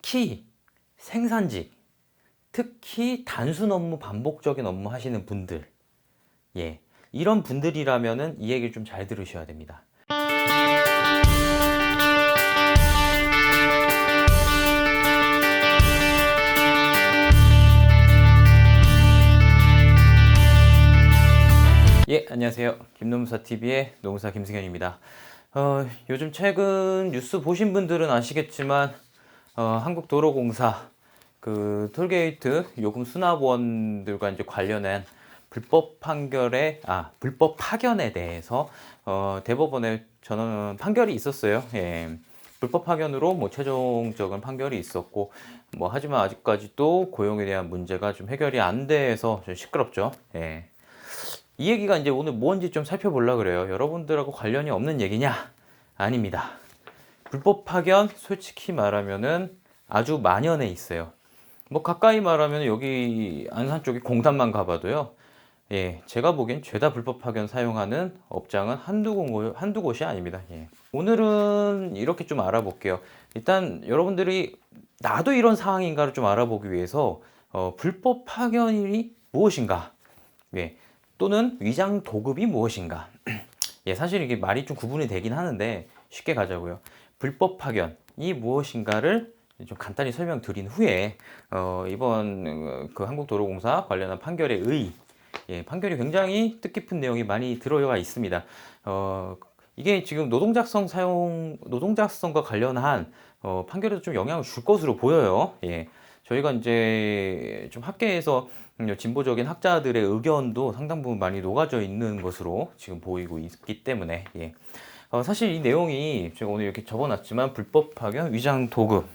특히 생산직, 특히 단순 업무, 반복적인 업무 하시는 분들, 예, 이런 분들이라면은 이 얘기를 좀 잘 들으셔야 됩니다. 예, 안녕하세요. 김노무사TV의 노무사 김승현입니다. 요즘 최근 뉴스 보신 분들은 아시겠지만, 한국도로공사 그 톨게이트 요금 수납원들과 이제 관련한 불법 파견에 대해서 대법원에 전원 판결이 있었어요. 예. 불법 파견으로 뭐 최종적인 판결이 있었고, 뭐 하지만 아직까지도 고용에 대한 문제가 좀 해결이 안 돼서 좀 시끄럽죠. 예. 이 얘기가 이제 오늘 뭔지 좀 살펴보려고 그래요. 여러분들하고 관련이 없는 얘기냐? 아닙니다. 불법 파견 솔직히 말하면은 아주 만연해 있어요. 뭐 가까이 말하면 여기 안산 쪽에 공단만 가봐도요. 예, 제가 보기엔 죄다 불법 파견 사용하는 업장은 한두 곳이 아닙니다. 예. 오늘은 이렇게 좀 알아볼게요. 일단 여러분들이 나도 이런 상황인가를 좀 알아보기 위해서 불법 파견이 무엇인가? 예. 또는 위장 도급이 무엇인가? 예, 사실 이게 말이 좀 구분이 되긴 하는데 쉽게 가자고요. 불법 파견이 무엇인가를 좀 간단히 설명드린 후에 이번 그 한국도로공사 관련한 판결에 예, 판결이 굉장히 뜻깊은 내용이 많이 들어가 있습니다. 이게 지금 노동자성과 관련한 판결에도 좀 영향을 줄 것으로 보여요. 예. 저희가 이제 좀 학계에서 진보적인 학자들의 의견도 상당 부분 많이 녹아져 있는 것으로 지금 보이고 있기 때문에, 예. 사실 이 내용이 제가 오늘 이렇게 적어놨지만 불법 파견, 위장 도급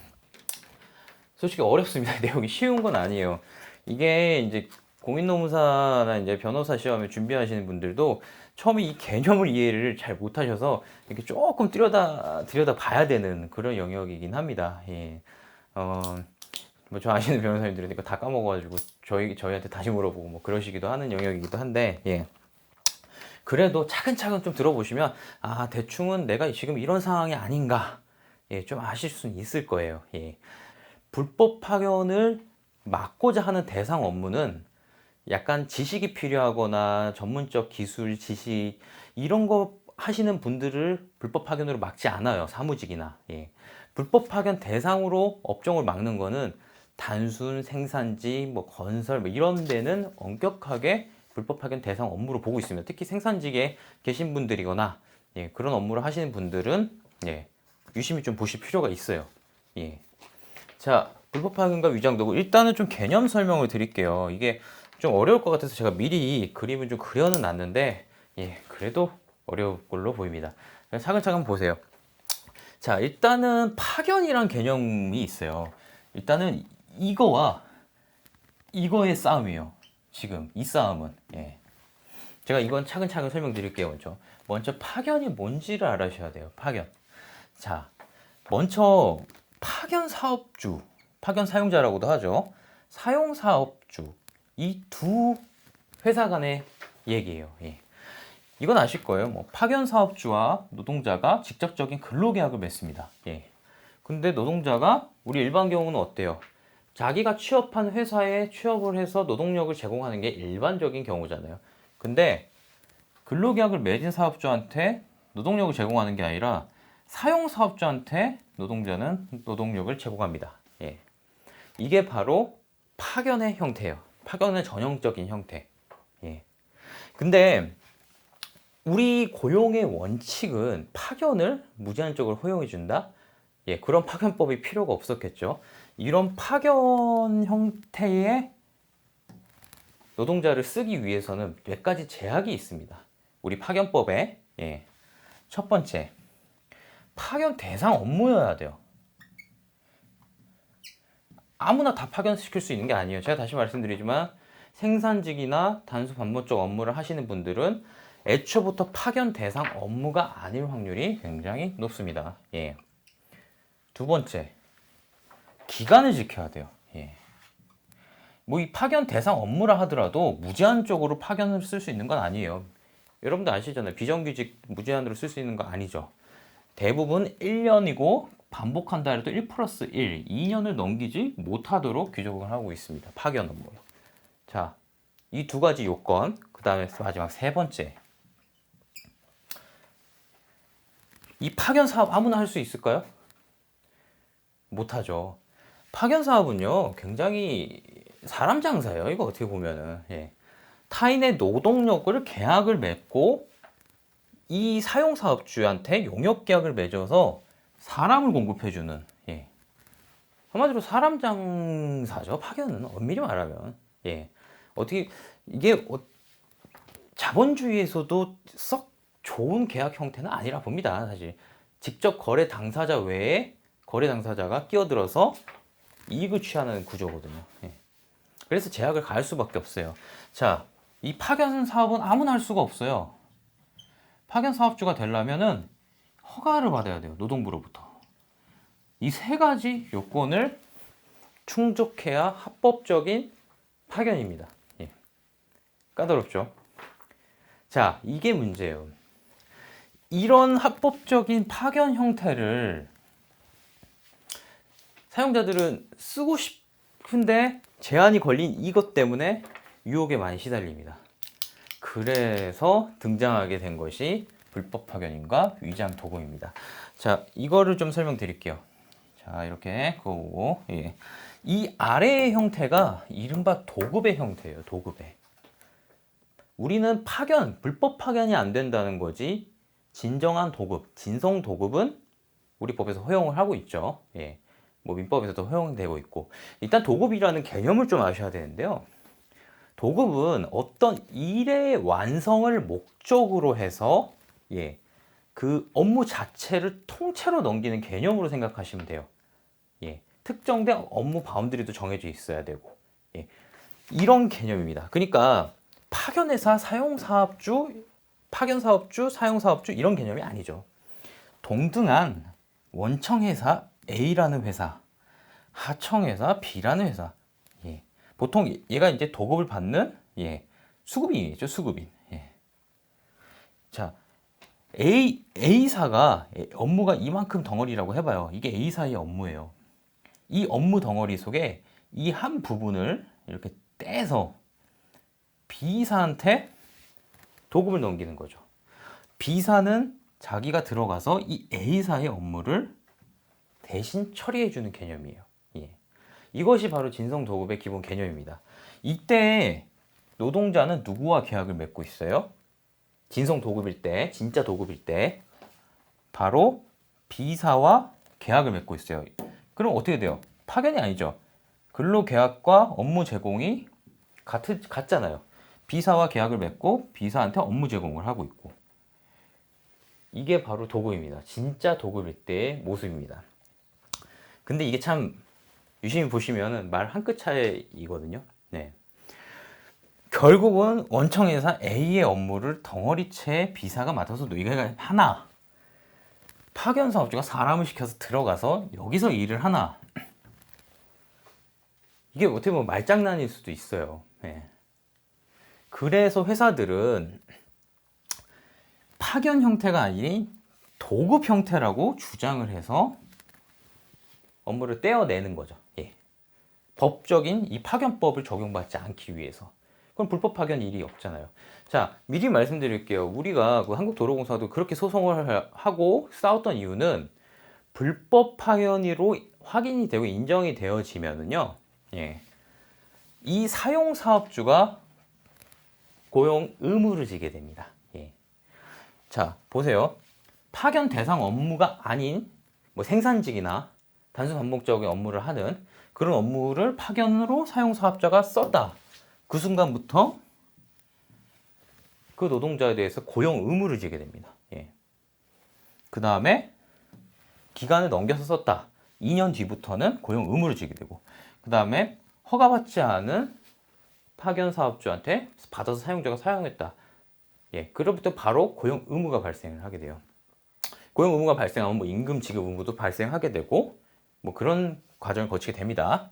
솔직히 어렵습니다. 내용이 쉬운 건 아니에요. 이게 이제 공인노무사나 이제 변호사 시험에 준비하시는 분들도 처음에 이 개념을 이해를 잘 못하셔서 이렇게 조금 들여다 봐야 되는 그런 영역이긴 합니다. 예. 뭐 저 아시는 변호사님들은 이거 다 까먹어가지고 저희한테 다시 물어보고 뭐 그러시기도 하는 영역이기도 한데, 예. 그래도 차근차근 좀 들어보시면 대충은 내가 지금 이런 상황이 아닌가, 예, 좀 아실 수는 있을 거예요. 예. 불법 파견을 막고자 하는 대상 업무는 약간 지식이 필요하거나 전문적 기술, 지식 이런 거 하시는 분들을 불법 파견으로 막지 않아요. 사무직이나. 예. 불법 파견 대상으로 업종을 막는 거는 단순 생산직, 뭐 건설 뭐 이런 데는 엄격하게 불법 파견 대상 업무로 보고 있습니다. 특히 생산직에 계신 분들이거나, 예, 그런 업무를 하시는 분들은, 예, 유심히 좀 보실 필요가 있어요. 예. 자, 불법 파견과 위장도구 일단은 좀 개념 설명을 드릴게요. 이게 좀 어려울 것 같아서 제가 미리 그림을 좀 그려는 놨는데, 예, 그래도 어려울 걸로 보입니다. 차근차근 보세요. 자, 일단은 파견이란 개념이 있어요. 일단은 이거와 이거의 싸움이에요. 지금 이 싸움은. 예. 제가 이건 차근차근 설명드릴게요. 먼저 파견이 뭔지를 알아셔야 돼요. 파견. 자, 먼저 파견 사업주, 파견 사용자라고도 하죠. 사용 사업주. 이 두 회사 간의 얘기예요. 예. 이건 아실 거예요. 뭐 파견 사업주와 노동자가 직접적인 근로계약을 맺습니다. 예. 근데 노동자가 우리 일반 경우는 어때요? 자기가 취업한 회사에 취업을 해서 노동력을 제공하는 게 일반적인 경우잖아요. 근데 근로계약을 맺은 사업주한테 노동력을 제공하는 게 아니라 사용 사업주한테 노동자는 노동력을 제공합니다. 예. 이게 바로 파견의 형태예요. 파견의 전형적인 형태. 예. 근데 우리 고용의 원칙은 파견을 무제한적으로 허용해 준다? 예, 그런 파견법이 필요가 없었겠죠. 이런 파견 형태의 노동자를 쓰기 위해서는 몇 가지 제약이 있습니다. 우리 파견법에, 예. 첫 번째, 파견 대상 업무여야 돼요. 아무나 다 파견시킬 수 있는 게 아니에요. 제가 다시 말씀드리지만 생산직이나 단수 반복적 업무를 하시는 분들은 애초부터 파견 대상 업무가 아닐 확률이 굉장히 높습니다. 예. 두 번째, 기간을 지켜야 돼요. 예. 뭐 이 파견 대상 업무라 하더라도 무제한적으로 파견을 쓸 수 있는 건 아니에요. 여러분들 아시잖아요. 비정규직 무제한으로 쓸 수 있는 거 아니죠. 대부분 1년이고 반복한다 해도 1 플러스 1, 2년을 넘기지 못하도록 규정을 하고 있습니다. 파견 업무요. 자, 이 두 가지 요건, 그 다음에 마지막 세 번째. 이 파견 사업 아무나 할 수 있을까요? 못하죠. 파견 사업은요, 굉장히 사람 장사예요. 이거 어떻게 보면은. 예. 타인의 노동력을 계약을 맺고 이 사용사업주한테 용역 계약을 맺어서 사람을 공급해주는, 예. 한마디로 사람 장사죠. 파견은 엄밀히 말하면. 예. 어떻게 이게 자본주의에서도 썩 좋은 계약 형태는 아니라 봅니다. 사실 직접 거래 당사자 외에 거래 당사자가 끼어들어서 이익을 취하는 구조거든요. 예. 그래서 제약을 가할 수밖에 없어요. 자, 이 파견 사업은 아무나 할 수가 없어요. 파견 사업주가 되려면은 허가를 받아야 돼요. 노동부로부터. 이 세 가지 요건을 충족해야 합법적인 파견입니다. 예. 까다롭죠? 자, 이게 문제예요. 이런 합법적인 파견 형태를 사용자들은 쓰고 싶은데 제한이 걸린 이것 때문에 유혹에 많이 시달립니다. 그래서 등장하게 된 것이 불법 파견인과 위장 도금입니다. 자, 이거를 좀 설명드릴게요. 자, 이렇게 그거 보고, 예. 이 아래의 형태가 이른바 도급의 형태예요. 도급의. 우리는 파견, 불법 파견이 안 된다는 거지 진정한 도급, 진성 도급은 우리 법에서 허용을 하고 있죠. 예. 뭐 민법에서도 허용되고 있고. 일단 도급이라는 개념을 좀 아셔야 되는데요. 도급은 어떤 일의 완성을 목적으로 해서 예, 그 업무 자체를 통째로 넘기는 개념으로 생각하시면 돼요. 예, 특정된 업무 바운드리도 정해져 있어야 되고 예, 이런 개념입니다. 그러니까 파견회사, 사용사업주, 파견사업주, 사용사업주 이런 개념이 아니죠. 동등한 원청회사 A라는 회사, 하청회사 B라는 회사. 예. 보통 얘가 이제 도급을 받는 예. 수급인이죠, 수급인. 예. 자, A사가 업무가 이만큼 덩어리라고 해봐요. 이게 A사의 업무예요. 이 업무 덩어리 속에 이 한 부분을 이렇게 떼서 B사한테 도급을 넘기는 거죠. B사는 자기가 들어가서 이 A사의 업무를 대신 처리해주는 개념이에요. 예. 이것이 바로 진성도급의 기본 개념입니다. 이때 노동자는 누구와 계약을 맺고 있어요? 진성도급일 때, 진짜 도급일 때 바로 B사와 계약을 맺고 있어요. 그럼 어떻게 돼요? 파견이 아니죠. 근로계약과 업무 제공이 같잖아요. B사와 계약을 맺고 B사한테 업무 제공을 하고 있고 이게 바로 도급입니다. 진짜 도급일 때의 모습입니다. 근데 이게 참 유심히 보시면 말 한 끗 차이거든요. 네. 결국은 원청회사 A의 업무를 덩어리째 B사가 맡아서 이게 하나. 파견 사업주가 사람을 시켜서 들어가서 여기서 일을 하나. 이게 어떻게 보면 말장난일 수도 있어요. 네. 그래서 회사들은 파견 형태가 아닌 도급 형태라고 주장을 해서 업무를 떼어내는 거죠. 예. 법적인 이 파견법을 적용받지 않기 위해서. 그럼 불법 파견 일이 없잖아요. 자, 미리 말씀드릴게요. 우리가 그 한국도로공사도 그렇게 소송을 하고 싸웠던 이유는 불법 파견으로 확인이 되고 인정이 되어지면은요, 예. 이 사용사업주가 고용 의무를 지게 됩니다. 예. 자, 보세요. 파견 대상 업무가 아닌 뭐 생산직이나 단순 반복적인 업무를 하는 그런 업무를 파견으로 사용사업자가 썼다. 그 순간부터 그 노동자에 대해서 고용 의무를 지게 됩니다. 예. 그 다음에 기간을 넘겨서 썼다. 2년 뒤부터는 고용 의무를 지게 되고 그 다음에 허가받지 않은 파견 사업주한테 받아서 사용자가 사용했다. 예, 그로부터 바로 고용 의무가 발생을 하게 돼요. 고용 의무가 발생하면 뭐 임금 지급 의무도 발생하게 되고 뭐 그런 과정을 거치게 됩니다.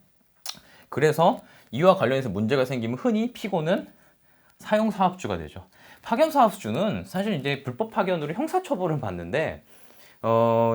그래서 이와 관련해서 문제가 생기면 흔히 피고는 사용 사업주가 되죠. 파견 사업주는 사실 이제 불법 파견으로 형사처벌을 받는데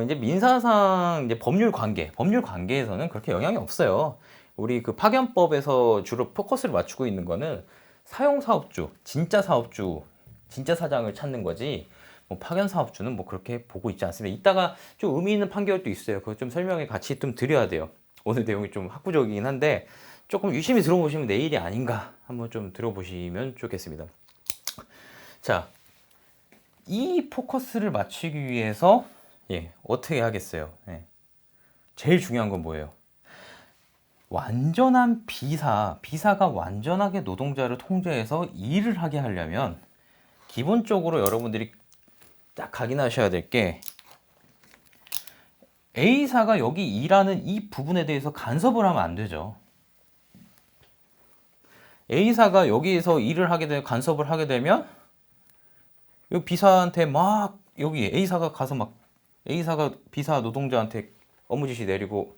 이제 민사상 이제 법률 관계에서는 그렇게 영향이 없어요. 우리 그 파견법에서 주로 포커스를 맞추고 있는 거는 사용 사업주, 진짜 사업주, 진짜 사장을 찾는 거지. 뭐 파견 사업주는 뭐 그렇게 보고 있지 않습니다. 이따가 좀 의미 있는 판결도 있어요. 그거 좀 설명에 같이 좀 드려야 돼요. 오늘 내용이 좀 학구적이긴 한데 조금 유심히 들어보시면 내일이 아닌가 한번 좀 들어보시면 좋겠습니다. 자, 이 포커스를 맞추기 위해서 어떻게 하겠어요? 제일 중요한 건 뭐예요? 완전한 비사가 완전하게 노동자를 통제해서 일을 하게 하려면 기본적으로 여러분들이 딱 각인하셔야 될 게 A사가 여기 일하는 이 부분에 대해서 간섭을 하면 안 되죠. A사가 여기에서 일을 하게 되면 간섭을 하게 되면 여기 B사한테 막 여기 A사가 가서 막 A사가 B사 노동자한테 업무 지시 내리고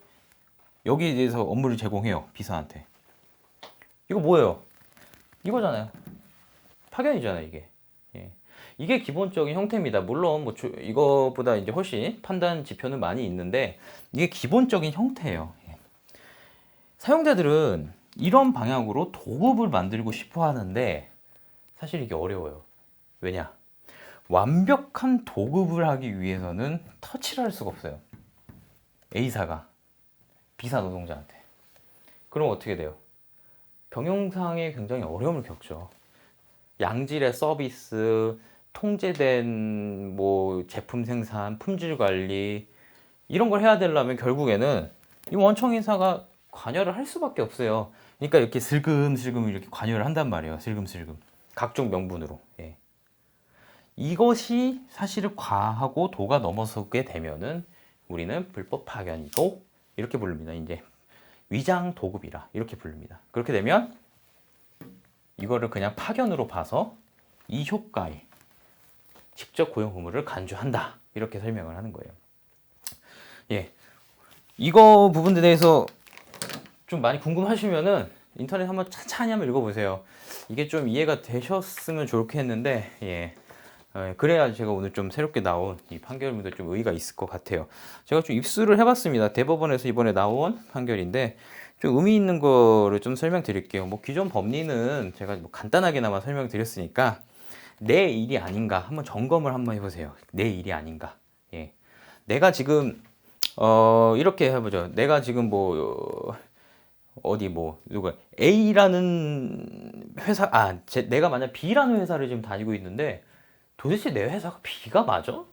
여기에 대해서 업무를 제공해요. B사한테. 이거 뭐예요? 이거잖아요. 파견이잖아요, 이게. 이게 기본적인 형태입니다. 물론 뭐 이거보다 이제 훨씬 판단 지표는 많이 있는데 이게 기본적인 형태예요. 사용자들은 이런 방향으로 도급을 만들고 싶어 하는데 사실 이게 어려워요. 왜냐? 완벽한 도급을 하기 위해서는 터치를 할 수가 없어요. A사가 B사 노동자한테. 그럼 어떻게 돼요? 경영상에 굉장히 어려움을 겪죠. 양질의 서비스, 통제된 뭐 제품 생산, 품질 관리 이런 걸 해야 되려면 결국에는 이 원청인사가 관여를 할 수밖에 없어요. 그러니까 이렇게 슬금슬금 이렇게 관여를 한단 말이에요. 슬금슬금 각종 명분으로. 이것이 사실을 과하고 도가 넘어서게 되면은 우리는 불법 파견이고 이렇게 부릅니다. 이제 위장 도급이라 이렇게 부릅니다. 그렇게 되면 이거를 그냥 파견으로 봐서 이 효과에 직접 고용 의무를 간주한다. 이렇게 설명을 하는 거예요. 이거 부분에 대해서 좀 많이 궁금하시면은 인터넷 한번 찬찬히 한번 읽어보세요. 이게 좀 이해가 되셨으면 좋겠는데, 그래야 제가 오늘 좀 새롭게 나온 이 판결문도 좀 의의가 있을 것 같아요. 제가 좀 입수를 해봤습니다. 대법원에서 이번에 나온 판결인데, 좀 의미 있는 거를 좀 설명드릴게요. 뭐 기존 법리는 제가 뭐 간단하게나마 설명드렸으니까, 내 일이 아닌가 한번 점검을 한번 해보세요. 내 일이 아닌가. 내가 지금 이렇게 해보죠. 내가 지금 뭐 어디 뭐 누가 A라는 회사 내가 만약 B라는 회사를 지금 다니고 있는데 도대체 내 회사가 B가 맞아?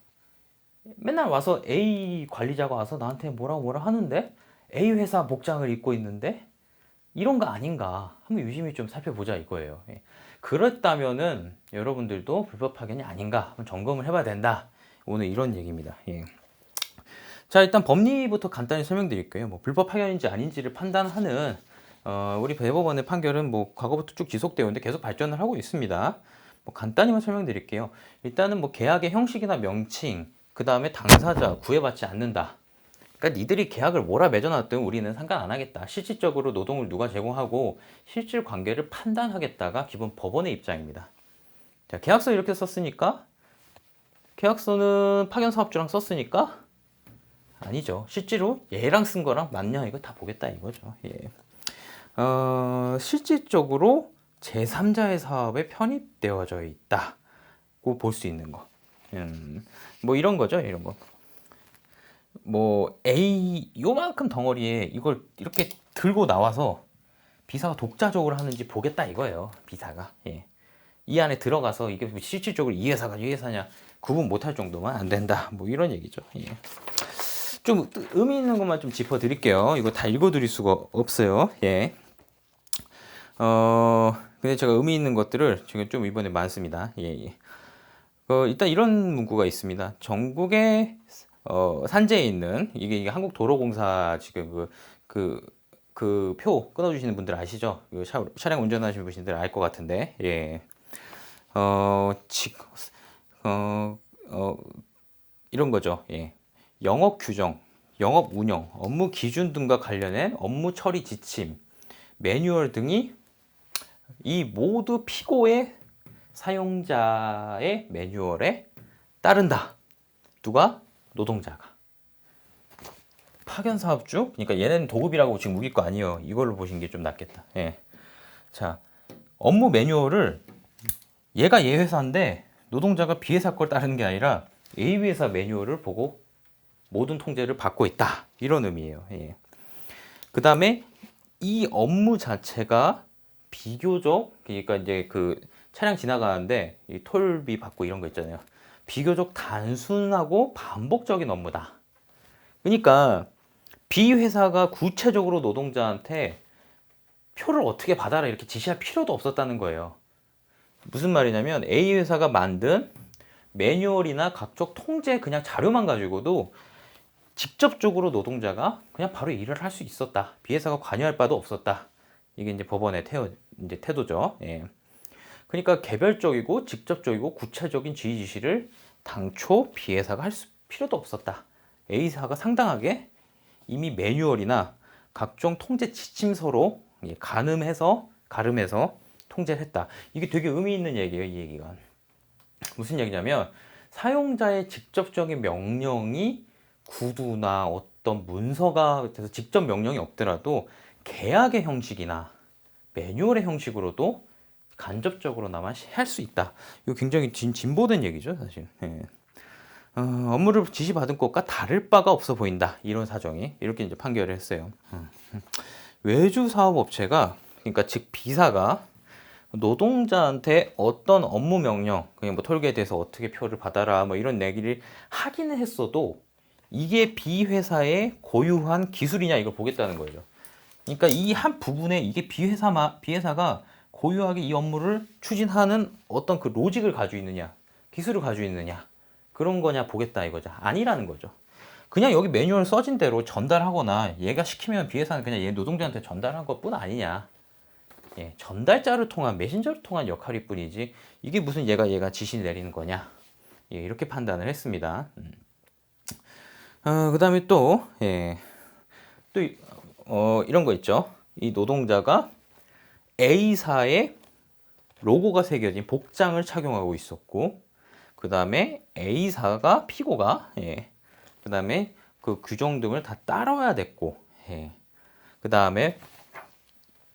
맨날 와서 A 관리자가 와서 나한테 뭐라 하는데 A 회사 복장을 입고 있는데 이런 거 아닌가 한번 유심히 좀 살펴보자 이거예요. 그렇다면은 여러분들도 불법 파견이 아닌가 한번 점검을 해봐야 된다. 오늘 이런 얘기입니다. 자, 일단 법리부터 간단히 설명드릴게요. 뭐 불법 파견인지 아닌지를 판단하는 우리 대법원의 판결은 뭐 과거부터 쭉 지속되어 있는데 계속 발전을 하고 있습니다. 뭐 간단히만 설명드릴게요. 일단은 뭐 계약의 형식이나 명칭, 그 다음에 당사자 구애받지 않는다. 그러니까 니들이 계약을 뭐라 맺어놨든 우리는 상관 안 하겠다. 실질적으로 노동을 누가 제공하고 실질 관계를 판단하겠다가 기본 법원의 입장입니다. 자, 계약서 이렇게 썼으니까 계약서는 파견사업주랑 썼으니까 아니죠. 실제로 얘랑 쓴 거랑 맞냐 이거 다 보겠다 이거죠. 실질적으로 제3자의 사업에 편입되어져 있다고 볼 수 있는 거. 뭐 이런 거죠, 이런 거. 뭐 A 요만큼 덩어리에 이걸 이렇게 들고 나와서 B사가 독자적으로 하는지 보겠다 이거예요. B사가. 이 안에 들어가서 이게 실질적으로 이 회사가 이 회사냐 구분 못할 정도만 안 된다. 뭐 이런 얘기죠. 좀 의미 있는 것만 좀 짚어드릴게요. 이거 다 읽어드릴 수가 없어요. 근데 제가 의미 있는 것들을 지금 좀 이번에 많습니다. 일단 이런 문구가 있습니다. 전국에 산재에 있는 이게 한국도로공사 지금 그 표 끊어주시는 분들 아시죠? 차량 운전하시는 분들 알 것 같은데, 이런 거죠. 영업 규정, 영업 운영, 업무 기준 등과 관련된 업무 처리 지침, 매뉴얼 등이 이 모두 피고의 사용자의 매뉴얼에 따른다. 누가? 노동자가. 파견 사업주? 그러니까 얘는 도급이라고 지금 우길 거 아니에요. 이걸로 보시는 게 좀 낫겠다. 예. 자, 업무 매뉴얼을 얘가 얘 회사인데 노동자가 B 회사 걸 따르는 게 아니라 A 회사 매뉴얼을 보고 모든 통제를 받고 있다. 이런 의미예요. 예. 그 다음에 이 업무 자체가 비교적, 그러니까 이제 그 차량 지나가는데 이 톨비 받고 이런 거 있잖아요. 비교적 단순하고 반복적인 업무다. 그러니까 B 회사가 구체적으로 노동자한테 표를 어떻게 받아라 이렇게 지시할 필요도 없었다는 거예요. 무슨 말이냐면 A 회사가 만든 매뉴얼이나 각종 통제 그냥 자료만 가지고도 직접적으로 노동자가 그냥 바로 일을 할 수 있었다. B 회사가 관여할 바도 없었다. 이게 이제 법원의 이제 태도죠. 예. 그러니까 개별적이고 직접적이고 구체적인 지휘 지시를 당초 B 회사가 할 필요도 없었다. A 회사가 상당하게 이미 매뉴얼이나 각종 통제 지침서로 가름해서 통제를 했다. 이게 되게 의미 있는 얘기예요, 이 얘기가. 무슨 얘기냐면 사용자의 직접적인 명령이 구두나 어떤 문서가 돼서 직접 명령이 없더라도 계약의 형식이나 매뉴얼의 형식으로도 간접적으로나마 할 수 있다. 이거 굉장히 진보된 얘기죠, 사실. 예. 업무를 지시받은 것과 다를 바가 없어 보인다. 이런 사정이 이렇게 이제 판결을 했어요. 외주 사업업체가 그러니까 즉 B사가 노동자한테 어떤 업무 명령, 그냥 뭐 톨게에 대해서 어떻게 표를 받아라, 뭐 이런 얘기를 하기는 했어도 이게 B 회사의 고유한 기술이냐 이걸 보겠다는 거죠. 그러니까 이 한 부분에 이게 B 회사가 고유하게 이 업무를 추진하는 어떤 그 로직을 가지고 있느냐, 기술을 가지고 있느냐 그런 거냐 보겠다 이거죠. 아니라는 거죠. 그냥 여기 매뉴얼 써진 대로 전달하거나 얘가 시키면 B 회사는 그냥 얘 노동자한테 전달한 것뿐 아니냐. 예, 전달자를 통한 메신저를 통한 역할일 뿐이지 이게 무슨 얘가 지시 내리는 거냐. 예, 이렇게 판단을 했습니다. 그 다음에 또, 예, 이런 거 있죠. 이 노동자가 A사의 로고가 새겨진 복장을 착용하고 있었고, 그 다음에 A사가 피고가, 예, 그 다음에 그 규정 등을 다 따라와야 됐고, 예, 그 다음에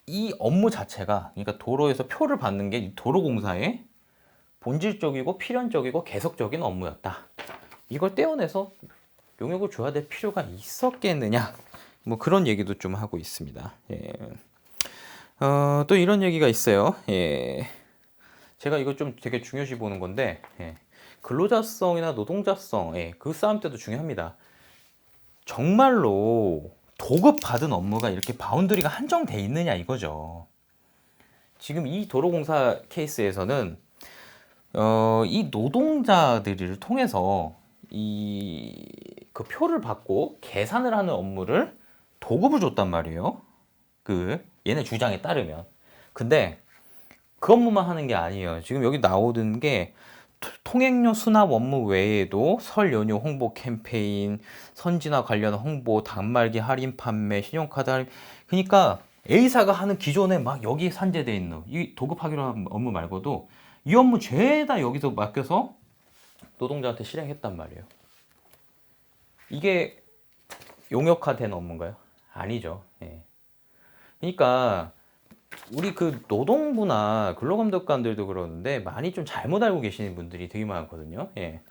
이 업무 자체가, 그러니까 도로에서 표를 받는 게 도로공사의 본질적이고 필연적이고 계속적인 업무였다. 이걸 떼어내서 용역을 줘야 될 필요가 있었겠느냐? 뭐 그런 얘기도 좀 하고 있습니다. 예. 또 이런 얘기가 있어요. 예. 제가 이거 좀 되게 중요시 보는 건데, 예. 근로자성이나 노동자성, 예. 그 싸움 때도 중요합니다. 정말로 도급받은 업무가 이렇게 바운더리가 한정돼 있느냐 이거죠. 지금 이 도로공사 케이스에서는 이 노동자들을 통해서 그 표를 받고 계산을 하는 업무를 도급을 줬단 말이에요. 그 얘네 주장에 따르면. 근데 그 업무만 하는 게 아니에요. 지금 여기 나오는 게 통행료 수납 업무 외에도 설 연휴 홍보 캠페인, 선진화 관련 홍보, 단말기 할인 판매, 신용카드 할인. 그러니까 A사가 하는 기존에 막 여기에 산재돼 있는 이 도급하기로 한 업무 말고도 이 업무 죄다 여기서 맡겨서 노동자한테 실행했단 말이에요. 이게 용역화된 업무인가요? 아니죠. 예. 그러니까 우리 그 노동부나 근로감독관들도 그러는데 많이 좀 잘못 알고 계시는 분들이 되게 많거든요. 예.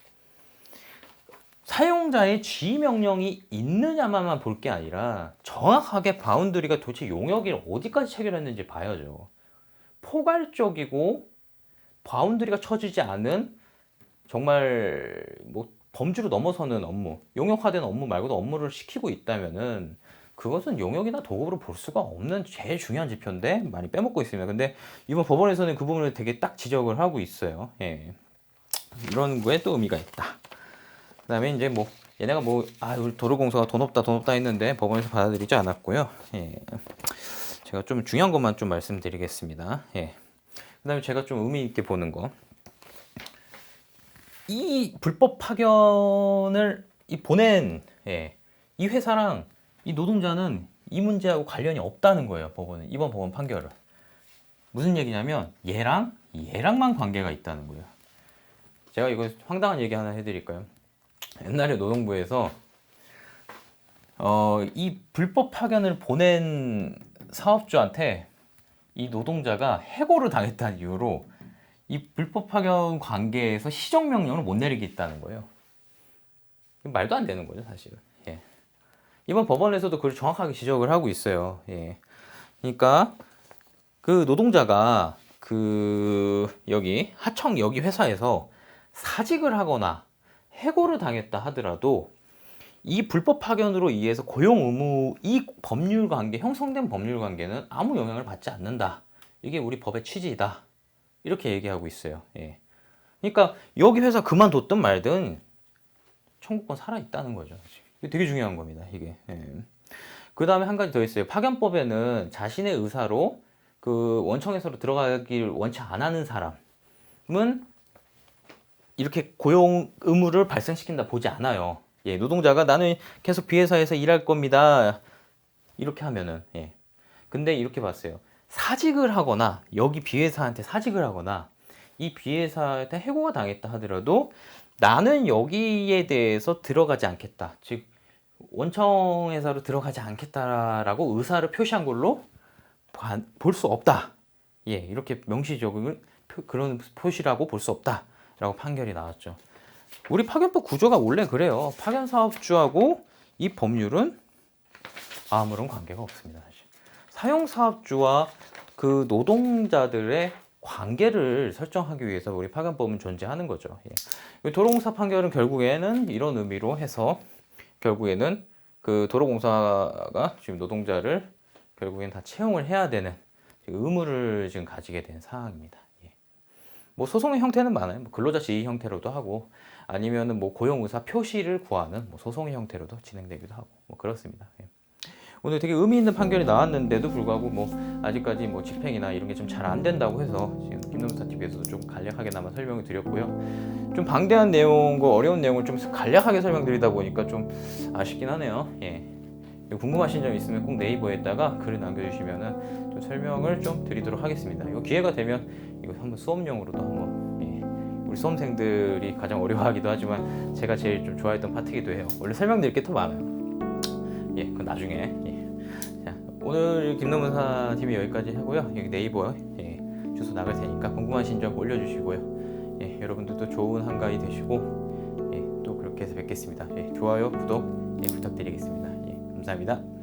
사용자의 지휘 명령이 있느냐만 볼 게 아니라 정확하게 바운더리가 도대체 용역을 어디까지 체결했는지 봐야죠. 포괄적이고 바운더리가 쳐지지 않은 정말 뭐 범주를 넘어서는 업무, 용역화된 업무 말고도 업무를 시키고 있다면은 그것은 용역이나 도급으로 볼 수가 없는 제일 중요한 지표인데 많이 빼먹고 있습니다. 근데 이번 법원에서는 그 부분을 되게 딱 지적을 하고 있어요. 예. 이런 거에 또 의미가 있다. 그 다음에 이제 뭐 얘네가 뭐 우리 도로공사가 돈 없다 했는데 법원에서 받아들이지 않았고요. 예. 제가 좀 중요한 것만 좀 말씀드리겠습니다. 예. 그 다음에 제가 좀 의미 있게 보는 거. 이 불법 파견을 보낸 이 회사랑 이 노동자는 이 문제하고 관련이 없다는 거예요. 법원은 이번 법원 판결은 무슨 얘기냐면 얘랑만 관계가 있다는 거예요. 제가 이거 황당한 얘기 하나 해드릴까요? 옛날에 노동부에서 이 불법 파견을 보낸 사업주한테 이 노동자가 해고를 당했다는 이유로 이 불법 파견 관계에서 시정명령을 못 내리겠다는 거예요. 말도 안 되는 거죠, 사실은. 예. 이번 법원에서도 그걸 정확하게 지적을 하고 있어요. 예. 그러니까 그 노동자가 여기 하청 여기 회사에서 사직을 하거나 해고를 당했다 하더라도 이 불법 파견으로 인해서 고용 의무 이 법률 관계 형성된 법률 관계는 아무 영향을 받지 않는다. 이게 우리 법의 취지이다. 이렇게 얘기하고 있어요. 예. 그러니까 여기 회사 그만뒀든 말든 청구권 살아 있다는 거죠. 이게 되게 중요한 겁니다. 이게. 예. 그 다음에 한 가지 더 있어요. 파견법에는 자신의 의사로 그 원청에서 들어가길 원치 안 하는 사람은 이렇게 고용 의무를 발생시킨다 보지 않아요. 예, 노동자가 나는 계속 B회사에서 일할 겁니다. 이렇게 하면은, 예. 근데 이렇게 봤어요. 사직을 하거나, 여기 B회사한테 사직을 하거나, 이 B회사한테 해고가 당했다 하더라도 나는 여기에 대해서 들어가지 않겠다. 즉, 원청회사로 들어가지 않겠다라고 의사를 표시한 걸로 볼 수 없다. 예, 이렇게 명시적인 그런 표시라고 볼 수 없다라고 판결이 나왔죠. 우리 파견법 구조가 원래 그래요. 파견 사업주하고 이 법률은 아무런 관계가 없습니다. 사실. 사용 사업주와 그 노동자들의 관계를 설정하기 위해서 우리 파견법은 존재하는 거죠. 예. 도로공사 판결은 결국에는 이런 의미로 해서 결국에는 그 도로공사가 지금 노동자를 결국엔 다 채용을 해야 되는 의무를 지금 가지게 된 상황입니다. 예. 뭐 소송의 형태는 많아요. 뭐 근로자 지위 형태로도 하고 아니면은 뭐 고용 의사 표시를 구하는 뭐 소송의 형태로도 진행되기도 하고 뭐 그렇습니다. 예. 오늘 되게 의미 있는 판결이 나왔는데도 불구하고 뭐 아직까지 뭐 집행이나 이런 게 좀 잘 안 된다고 해서 지금 김노무사 TV에서도 좀 간략하게나마 설명을 드렸고요. 좀 방대한 내용과 어려운 내용을 좀 간략하게 설명드리다 보니까 좀 아쉽긴 하네요. 예. 궁금하신 점 있으면 꼭 네이버에다가 글을 남겨주시면은 좀 설명을 좀 드리도록 하겠습니다. 이거 기회가 되면 이거 한번 수업용으로도 한번 우리 수험생들이 가장 어려워하기도 하지만 제가 제일 좀 좋아했던 파트이기도 해요. 원래 설명드릴 게 더 많아요. 예, 그건 나중에. 예. 자, 오늘 김노무사 TV 여기까지 하고요. 여기 네이버 주소 나갈 테니까 궁금하신 점 올려주시고요. 예, 여러분들도 좋은 한가위 되시고 또 그렇게 해서 뵙겠습니다. 좋아요, 구독 부탁드리겠습니다. 감사합니다.